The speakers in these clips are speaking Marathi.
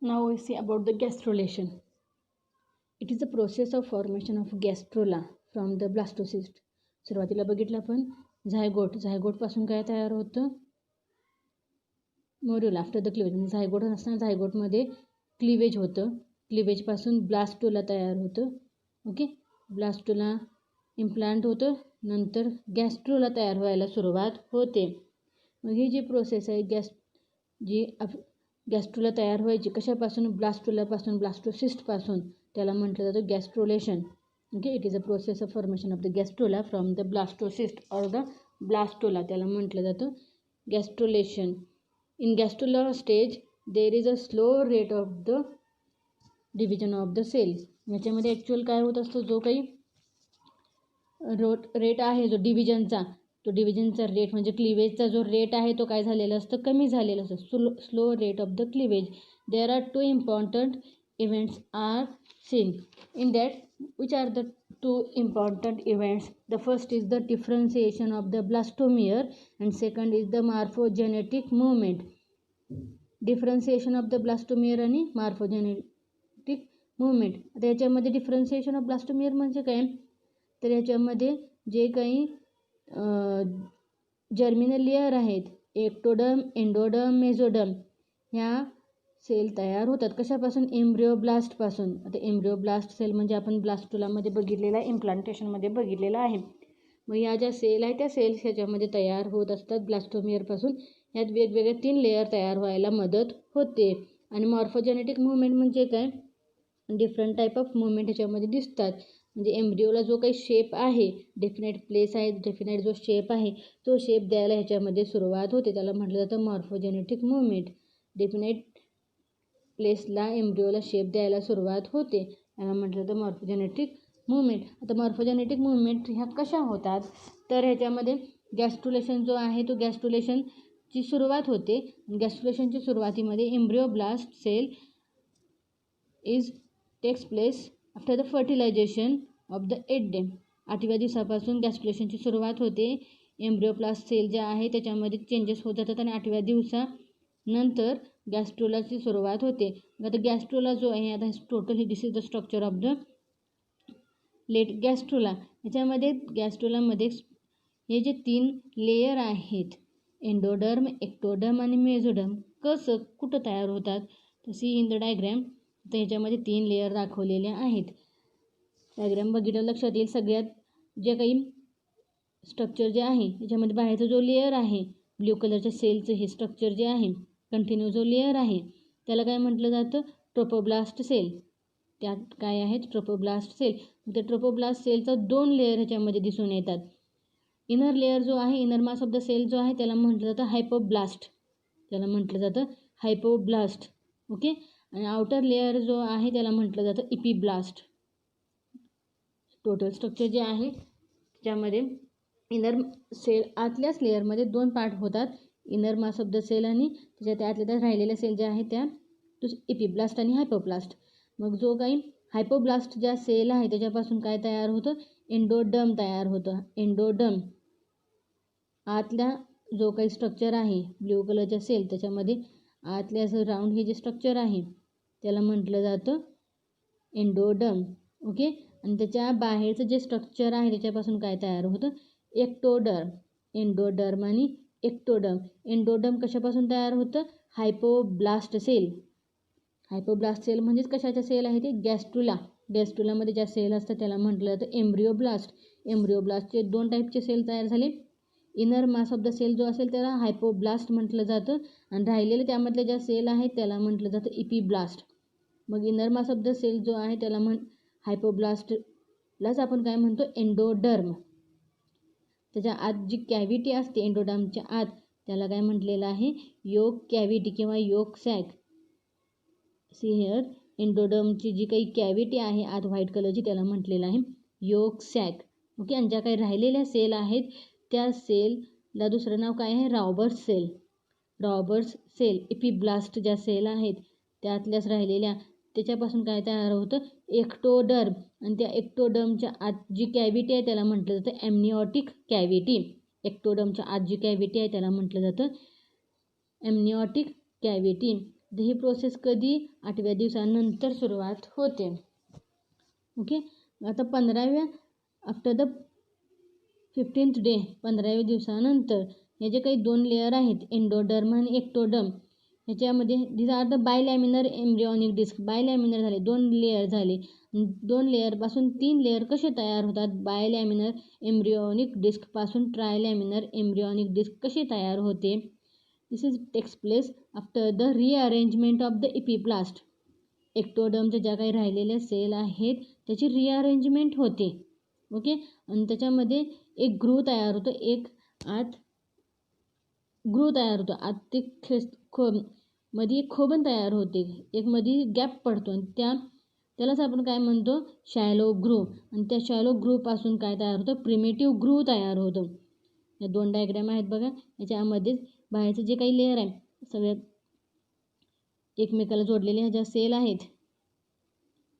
Now we see about the gastrulation. It is the process of formation of gastrula from the blastocyst. सुरुवातीला बघितलं आपण झायगोट पासून काय तयार होतं, module after the cleavage. Zygote असताना झायगोटमध्ये क्लिवेज होतं, क्लिवेज पासून ब्लास्टोला तयार होतं. ओके, ब्लास्टोला इम्प्लांट होतं, नंतर गॅस्ट्रोला तयार व्हायला सुरुवात होते. मग ही जी प्रोसेस आहे गॅस्ट्रोला तयार व्हायची कशापासून, ब्लास्टोलापासून, ब्लास्टोसिस्टपासून, त्याला म्हटलं जातं gastrulation. Okay, it is a process of formation of the gastrula from the blastocyst or the blastula, त्याला म्हटलं जातं gastrulation. In gastrular stage there is a slow rate of the division of the cells. याच्यामध्ये ॲक्च्युअल काय होत असतं, जो काही रेट आहे जो डिव्हिजनचा, तो डिव्हिजनचा रेट म्हणजे क्लिवेजचा जो रेट आहे तो काय झालेला असतं, कमी झालेला असतं. Slow rate of the cleavage. There are two important events are seen in that. Which are the two important events? The first is the differentiation of the blastomere and second is the morphogenetic movement. Differentiation of the blastomere आणि morphogenetic movement. आता याच्यामध्ये डिफरन्सिएशन ऑफ ब्लास्टोमियर म्हणजे काय, तर याच्यामध्ये जे काही जर्मिनल लेअर आहेत, एक्टोडर्म, एंडोडर्म, मेझोडर्म, ह्या सेल तयार होतात कशापासून, एम्ब्रिओब्लास्टपासून. आता एम्ब्रिओब्लास्ट सेल म्हणजे आपण ब्लास्टोलामध्ये बघितलेला आहे, इम्प्लांटेशनमध्ये बघितलेला आहे. मग या ज्या सेल आहेत त्या सेल्स ह्याच्यामध्ये तयार होत असतात ब्लास्टोमियरपासून. यात वेगवेगळे 3 लेअर तयार व्हायला मदत होते. आणि मॉर्फोजेनेटिक मुवमेंट म्हणजे काय, डिफरंट टाईप ऑफ मुवमेंट ह्याच्यामध्ये दिसतात. म्हणजे एम्ब्रिओला जो काही शेप आहे, डेफिनेट प्लेस आहे, डेफिनेट जो शेप आहे तो शेप द्यायला ह्याच्यामध्ये सुरुवात होते, त्याला म्हटलं जातं मॉर्फोजेनेटिक मुवमेंट. डेफिनेट प्लेसला एम्ब्रिओला शेप द्यायला सुरुवात होते, याला म्हटलं जातं मॉर्फोजेनेटिक मुवमेंट. आता मॉर्फोजेनेटिक मुवमेंट ह्या कशा होतात, तर ह्याच्यामध्ये गॅस्ट्रुलेशन जो आहे तो गॅस्ट्रुलेशनची सुरुवात होते. गॅस्ट्रुलेशनच्या सुरुवातीमध्ये embryoblast cell takes place after the fertilisation of the 8th day. 8व्या दिवसापासून गॅस्ट्रुलेशनची सुरुवात होते. एम्ब्रिओप्लास्ट सेल ज्या आहे त्याच्यामध्ये चेंजेस होत जातात आणि 8व्या दिवसानंतर गॅस्ट्रोलाची सुरुवात होते. आता गॅस्ट्रोला जो आहे, आता total this is the structure of the late gastrula. याच्यामध्ये गॅस्ट्रोलामध्ये हे जे 3 लेयर आहेत, एंडोडर्म, एक्टोडर्म आणि मेझोडर्म, कसं कुठं तयार होतात, तर सी इन द डायग्रॅम. तर ह्याच्यामध्ये 3 लेयर दाखवलेले आहेत. डायग्रॅम बघितलं लक्षात येईल. सगळ्यात जे काही स्ट्रक्चर जे आहे याच्यामध्ये बाहेरचा जो लेयर आहे ब्ल्यू कलरच्या सेलचं, हे स्ट्रक्चर जे आहे कंटिन्यू जो लेयर आहे त्याला काय म्हटलं जातं, ट्रोपोब्लास्ट सेल. त्यात काय आहेत, ट्रोपोब्लास्ट सेल. त्या ट्रोपोब्लास्ट सेलचा 2 लेयर ह्याच्यामध्ये दिसून येतात. इनर लेयर जो आहे, inner mass of the cell जो आहे त्याला म्हटलं जातं हायपोब्लास्ट, त्याला म्हटलं जातं हायपोब्लास्ट. ओके, आणि आउटर लेयर जो आहे त्याला म्हटलं जातं इपिब्लास्ट. टोटल स्ट्रक्चर जे आहे त्याच्यामध्ये इनर सेल आतल्याच लेअरमध्ये 2 पार्ट होतात, inner mass of the cell आणि त्याच्या आतल्या राहिलेल्या सेल ज्या आहेत त्या इपिब्लास्ट आणि हायपोब्लास्ट. मग जो काही हायपोब्लास्ट ज्या सेल आहे त्याच्यापासून काय तयार होतं, एंडोडर्म तयार होतं. एंडोडर्म आतल्या जो काही स्ट्रक्चर आहे ब्ल्यू कलरच्या सेल त्याच्यामध्ये आतल्या असं राऊंड हे जे स्ट्रक्चर आहे त्याला म्हटलं जातं एंडोडर्म. ओके, आणि त्याच्या बाहेरचं जे स्ट्रक्चर आहे त्याच्यापासून काय तयार होतं, एक्टोडर्म. एंडोडर्म आणि एक्टोडर्म. एंडोडर्म कशापासून तयार होतं, हायपोब्लास्ट सेल. हायपोब्लास्ट सेल म्हणजेच कशाच्या सेल आहे ते, गॅस्ट्रुला. गॅस्ट्रुलामध्ये ज्या सेल असतात त्याला म्हटलं जातं एम्ब्रिओब्लास्ट. एम्ब्रिओब्लास्टचे 2 टाईपचे सेल तयार झाले. Inner mass of the cell जो असेल त्याला हायपोब्लास्ट म्हटलं जातं आणि राहिलेले त्यामधले ज्या सेल आहेत त्याला म्हटलं जातं इपिब्लास्ट. मग inner mass of the cell जो आहे त्याला हायपोब्लास्टलाच आपण काय म्हणतो, एंडोडर्म. त्याच्या आत जी कॅव्हिटी असते एंडोडर्मच्या आत त्याला काय म्हटलेलं आहे, योक कॅव्हिटी किंवा योक सॅक. सी हिअर, एंडोडर्मची जी काही कॅव्हिटी आहे आत व्हाईट कलरची त्याला म्हटलेलं आहे योक सॅक. ओके, आणि ज्या काही राहिलेल्या सेल आहेत त्या सेलला दुसरं नाव काय आहे, Roberts cell. Roberts cell. Epiblast ज्या सेल आहेत त्यातल्याच राहिलेल्या त्याच्यापासून काय तयार होतं, एक्टोडर्म. आणि त्या एक्टोडर्मच्या आत जी कॅव्हिटी आहे त्याला म्हटलं जातं एम्निओटिक कॅव्हिटी. एक्टोडर्मच्या आत जी कॅव्हिटी आहे त्याला म्हटलं जातं एम्निओटिक कॅव्हिटी. तर ही प्रोसेस कधी 8व्या दिवसानंतर सुरुवात होते. ओके. आता 15व्या आफ्टर द 15th डे 15व्या दिवसानंतर हे जे काही 2 लेअर आहेत एंडोडर्म आणि एक्टोडर्म ह्याच्यामध्ये these are the bilaminar embryonic disc. Bilaminar झाले 2 लेअर झाले. 2 लेअरपासून 3 लेअर कसे तयार होतात? बायलॅमिनर एम्ब्रियॉनिक डिस्कपासून ट्रायलॅमिनर एम्ब्रियॉनिक डिस्क कशी तयार होते? This is takes place after the rearrangement of the epiblast. एक्टोडर्मच्या ज्या काही राहिलेल्या सेल आहेत त्याची रिअरेंजमेंट होते. ओके. आणि त्याच्यामध्ये एक ग्रू तयार होतो, एक आत ग्रू तयार होतो, आत ते मध्ये एक खोबण तयार होते, एक मध्ये गॅप पडतो आणि त्यालाच आपण काय म्हणतो? शॅलो ग्रू. आणि त्या शॅलो ग्रूपासून काय तयार होतं? प्रिमेटिव्ह ग्रू तयार होतं. या 2 डायग्राम आहेत बघा. याच्यामध्येच बाहेरचं जे काही लेअर आहे सगळ्यात एकमेकाला जोडलेले ह्या ज्या सेल आहेत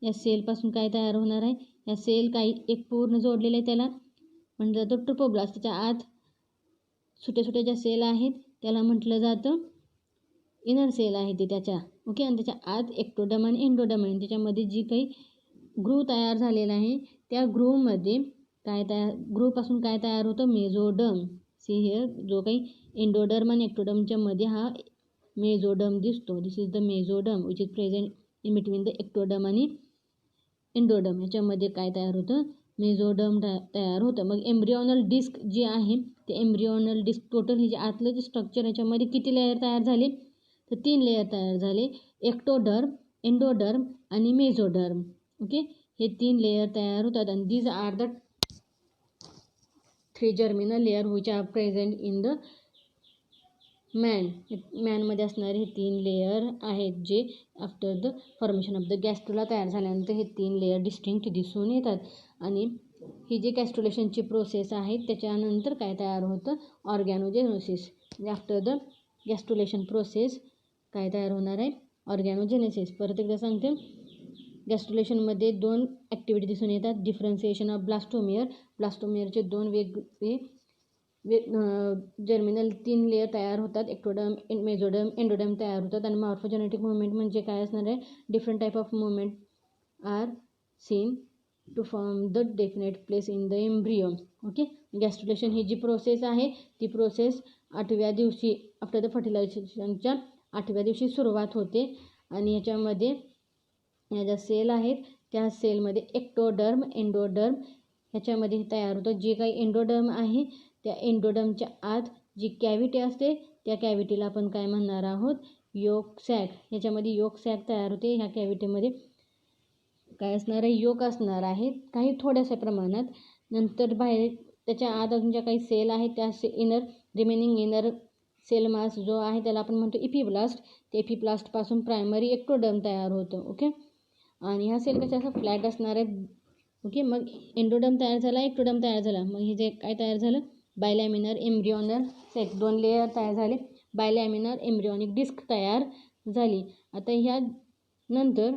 या सेलपासून काय तयार होणार आहे? या सेल काही एक पूर्ण जोडलेले आहे त्याला म्हटलं जातं ट्रोपोब्लास्ट. त्याच्या आत छोट्या ज्या सेल आहेत त्याला म्हटलं जातं इनर सेल आहे ते त्याच्या. ओके. आणि त्याच्या आत एक्टोडर्म आणि एंडोडर्म आहे. त्याच्यामध्ये जी काही ग्रू तयार झालेला आहे त्या ग्रूमध्ये ग्रूपासून काय तयार होतं? मेझोडर्म. सी हिअर जो काही एंडोडर्म आणि एक्टोडर्मच्या मध्ये हा मेझोडर्म दिसतो. This is the mesoderm which is present in between the ectoderm आणि एंडोडर्म. याच्यामध्ये काय तयार होतं? मेझोडर्म तयार होतं. मग एम्ब्रियॉनल डिस्क जी आहे ते एम्ब्रियॉनल डिस्क टोटल हे जे आतलं जे स्ट्रक्चर याच्यामध्ये किती लेअर तयार झाले? तर 3 लेअर तयार झाले. एक्टोडर्म, एंडोडर्म आणि मेझोडर्म. ओके. हे 3 लेअर तयार होतात आणि these are the 3 germinal layer which are present in the मॅनमध्ये असणारे हे 3 लेअर आहेत जे after the formation of the gastrula तयार झाल्यानंतर हे 3 लेअर डिस्टिंक्ट दिसून येतात. आणि ही जी गॅस्ट्रुलेशनची प्रोसेस आहे त्याच्यानंतर काय तयार होतं? ऑर्गॅनोजेनेसिस. म्हणजे आफ्टर द गॅस्ट्रुलेशन प्रोसेस काय तयार होणार आहे? ऑर्गॅनोजेनेसिस. परत एकदा सांगते, गॅस्ट्रुलेशनमध्ये 2 ॲक्टिव्हिटी दिसून येतात. Differentiation of blastomere. ब्लास्टोमियरचे 2 वेगवेगळे जर्मिनल 3 लेअर तयार होतात. एक्टोडर्म, मेझोडर्म, एंडोडर्म तयार होतात. आणि मॉर्फोजेनेटिक मुवमेंट म्हणजे काय असणार आहे? Different type of movement are seen to form the definite place in the embryo. Okay. Gastrulation ही जी प्रोसेस आहे ती प्रोसेस 8व्या दिवशी आफ्टर द फर्टिलायझेशनच्या 8व्या दिवशी सुरुवात होते. आणि याच्यामध्ये या ज्या सेल आहेत त्या सेलमध्ये एक्टोडर्म, एंडोडर्म ह्याच्यामध्ये तयार होतं. जे काही एंडोडर्म आहे त्या एंडोडर्मच्या आत जी कॅव्हिटी असते त्या कॅव्हिटीला आपण काय म्हणणार आहोत? Yolk sac. ह्याच्यामध्ये योक सॅक तयार होते. ह्या कॅव्हिटीमध्ये काय असणार आहे? योक असणार आहे काही थोड्याशा प्रमाणात. नंतर बाहेर त्याच्या आत अजून ज्या काही सेल आहेत त्या रिमेनिंग इनर सेल मास जो आहे त्याला आपण म्हणतो इपिब्लास्ट. ते इपिब्लास्टपासून प्रायमरी एक्टोडर्म तयार होतं. ओके. आणि ह्या सेल कशा असं फ्लॅट असणार आहेत. ओके. मग एंडोडर्म तयार झाला, एक्टोडर्म तयार झाला. मग हे जे काय तयार झालं? बायलॅमिनर एम्ब्रियॉनल सेट. 2 लेअर तयार झाले. बायलॅमिनर एम्ब्रियॉनिक डिस्क तयार झाली. आता ह्या नंतर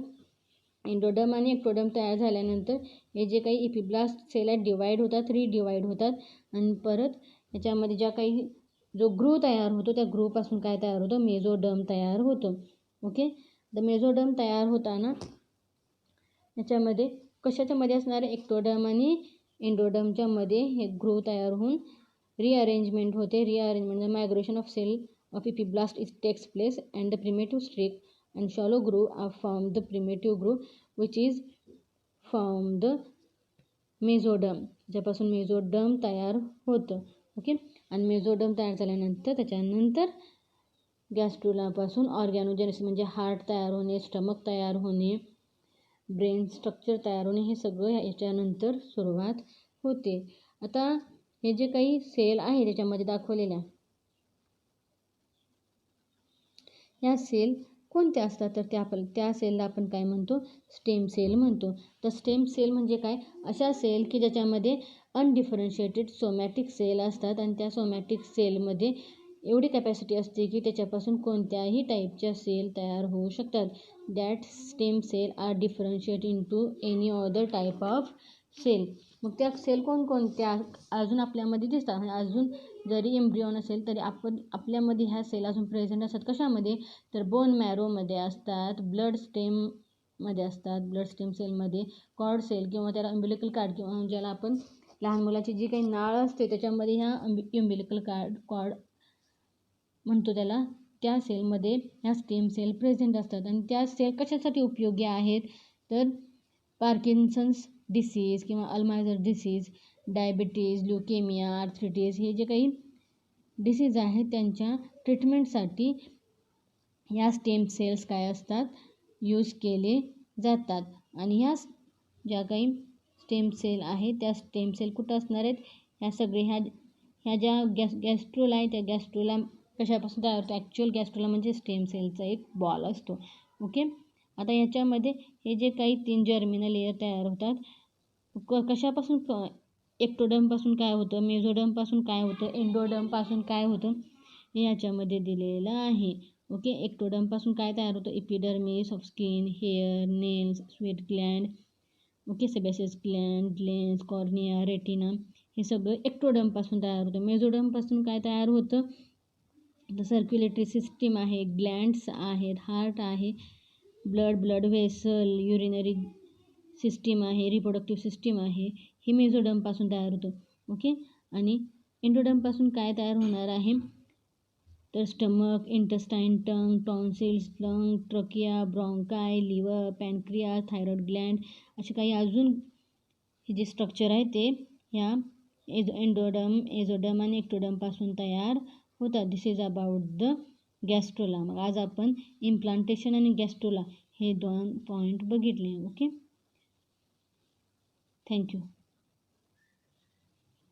एंडोडर्म आणि एक्टोडर्म तयार झाल्यानंतर हे जे काही इपिब्लास्ट सेल आहेत डिवाईड होतात, रिडिवाईड होतात. आणि परत याच्यामध्ये ज्या काही जो ग्रू तयार होतो त्या ग्रूपासून काय तयार होतं? मेझोडर्म तयार होतं. ओके. द मेझोडर्म तयार होताना याच्यामध्ये कशाच्या मध्ये असणार आहे? एक्टोडर्म आणि एंडोडर्मच्या मध्ये हे ग्रू तयार होऊन रिअरेंजमेंट होते. Rearrangement the migration of cell of epiblast is takes place and the primitive streak and shallow groove are formed the primitive groove which is from the mesoderm. ज्यापासून मेझोडर्म तयार होतं. ओके. आणि मेझोडर्म तयार झाल्यानंतर त्याच्यानंतर गॅस्ट्रुलापासून ऑर्गॅनोजेनेसिस म्हणजे हार्ट तयार होणे, स्टमक तयार होणे, ब्रेन स्ट्रक्चर तयार होणे हे सगळं याच्यानंतर सुरुवात होते. आता हे जे काही सेल आहे त्याच्यामध्ये दाखवलेल्या ह्या सेल कोणत्या असतात? तर त्या सेलला आपण काय म्हणतो? स्टेम सेल म्हणतो. तर स्टेम सेल म्हणजे काय? अशा सेल की ज्याच्यामध्ये अनडिफरन्शिएटेड सोमॅटिक सेल असतात आणि त्या सोमॅटिक सेलमध्ये एवढी कॅपॅसिटी असते की त्याच्यापासून कोणत्याही टाईपच्या सेल तयार होऊ शकतात. That stem cell are differentiate into any other type of cell. मग त्या सेल कोणकोणत्या अजून आपल्यामध्ये दिसतात? अजून जरी एम्ब्रिओ नसेल तरी आपल्यामध्ये ह्या सेल अजून प्रेझेंट असतात. कशामध्ये? तर बोन मॅरोमध्ये असतात, ब्लड स्टेममध्ये असतात, ब्लड स्टेम सेलमध्ये, कॉर्ड सेल किंवा त्याला अम्बिलिकल कार्ड किंवा ज्याला आपण लहान मुलाची जी काही नाळ असते त्याच्यामध्ये ह्या अम्बिलिकल कॉर्ड म्हणतो त्याला, त्या सेलमध्ये ह्या स्टेम सेल प्रेझेंट असतात. आणि त्या सेल कशासाठी उपयोगी आहेत? तर पार्किन्सन्स डिसीज किंवा अल्झायमर डिसीज, डायबिटीज, ल्युकेमिया, आर्थ्रिटिस हे जे काही डिसीज आहेत त्यांच्या ट्रीटमेंटसाठी ह्या स्टेम सेल्स काय असतात? यूज केले जातात. आणि ह्या ज्या काही स्टेम सेल आहेत त्या स्टेम सेल कुठं असणार आहेत? ह्या सगळे ह्या ज्या गॅस्ट्रोला आहे त्या गॅस्ट्रोला कशापासून तयार होतो? ॲक्च्युअल गॅस्ट्रोला म्हणजे स्टेम सेलचा एक बॉल असतो. ओके. आता याच्यामध्ये हे जे काही 3 जर्मिनल लेयर तयार होतात, कशापासून? एक्टोडर्मपासून काय होतं, मेझोडर्मपासून काय होतं, एंडोडर्मपासून काय होतं हे याच्यामध्ये दिलेलं आहे. ओके. एक्टोडर्मपासून काय तयार होतं? Epidermis of skin, hair, nails, sweat Gland, okay, sebaceous Gland, lens, cornea, retina हे सगळं एक्टोडर्मपासून तयार होतं. मेझोडर्मपासून काय तयार होतं? तर सर्क्युलेटरी सिस्टीम आहे, ग्लँड्स आहेत, हार्ट आहे, ब्लड व्हेसल, युरिनरी सिस्टीम आहे, रिप्रोडक्टिव्ह सिस्टीम आहे, हे मेझोडर्मपासून तयार होतं. ओके. आणि एंडोडर्मपासून काय तयार होणार आहे? तर stomach, intestine, tongue, tonsils, lung, trachea, bronchi, liver, pancreas, thyroid gland असे काही अजून हे जे स्ट्रक्चर आहे ते ह्या एंडोडर्म, एझोडर्म आणि एक्टोडर्मपासून तयार होतात. दिस इज अबाउट द गॅस्ट्रोला. मग आज आपण इम्प्लांटेशन आणि गॅस्ट्रोला हे 2 पॉईंट बघितले. ओके. थँक्यू.